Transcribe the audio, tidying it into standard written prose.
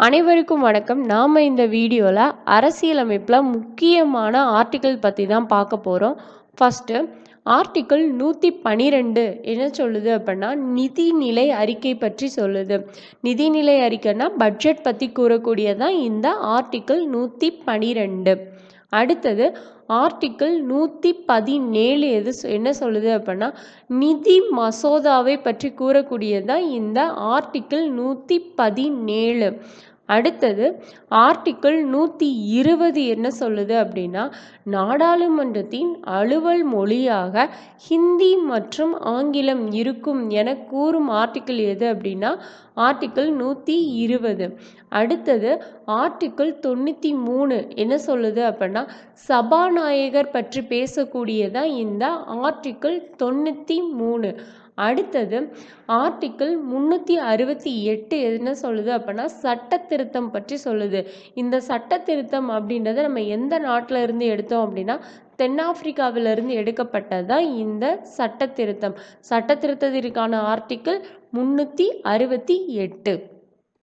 அனைவருக்கும் வணக்கம். நாம் இந்த வீடியோவில் அரசியலமைப்பில் முக்கியமான ஆர்டிக்கிள் பற்றி தான் பார்க்க போகிறோம். ஃபஸ்ட்டு ஆர்டிக்கிள் 112 என்ன சொல்லுது அப்படின்னா, நிதிநிலை அறிக்கை பற்றி சொல்லுது. நிதிநிலை அறிக்கைன்னா பட்ஜெட் பற்றி கூறக்கூடியதான் இந்த ஆர்டிக்கிள் 112. அடுத்தது ஆர்டிக்கிள் 117 என்ன சொல்லுது அப்படின்னா, நிதி மசோதாவை பற்றி கூறக்கூடியதான் இந்த ஆர்டிக்கிள் 117. அடுத்தது ஆர்டிக்கிள் 120 என்ன சொல்லுது அப்படின்னா, நாடாளுமன்றத்தின் அலுவல் மொழியாக ஹிந்தி மற்றும் ஆங்கிலம் இருக்கும் என கூறும் ஆர்டிக்கிள் எது அப்படின்னா ஆர்டிக்கிள் 120. அடுத்தது ஆர்டிக்கிள் 93 என்ன சொல்லுது அப்படின்னா, சபாநாயகர் பற்றி பேசக்கூடியதான் இந்த ஆர்டிக்கிள் 93. அடுத்தது ஆர்டிக்கிள் 368 என்ன சொல்லுது அப்படின்னா, சட்ட திருத்தம் பற்றி சொல்லுது. இந்த சட்ட திருத்தம் அப்படின்றத நம்ம எந்த நாட்டில் இருந்து எடுத்தோம் அப்படின்னா, தென்னாப்பிரிக்காவிலிருந்து எடுக்கப்பட்டது தான் இந்த சட்ட திருத்தம். சட்ட திருத்தத்திற்கான ஆர்டிக்கிள் 368.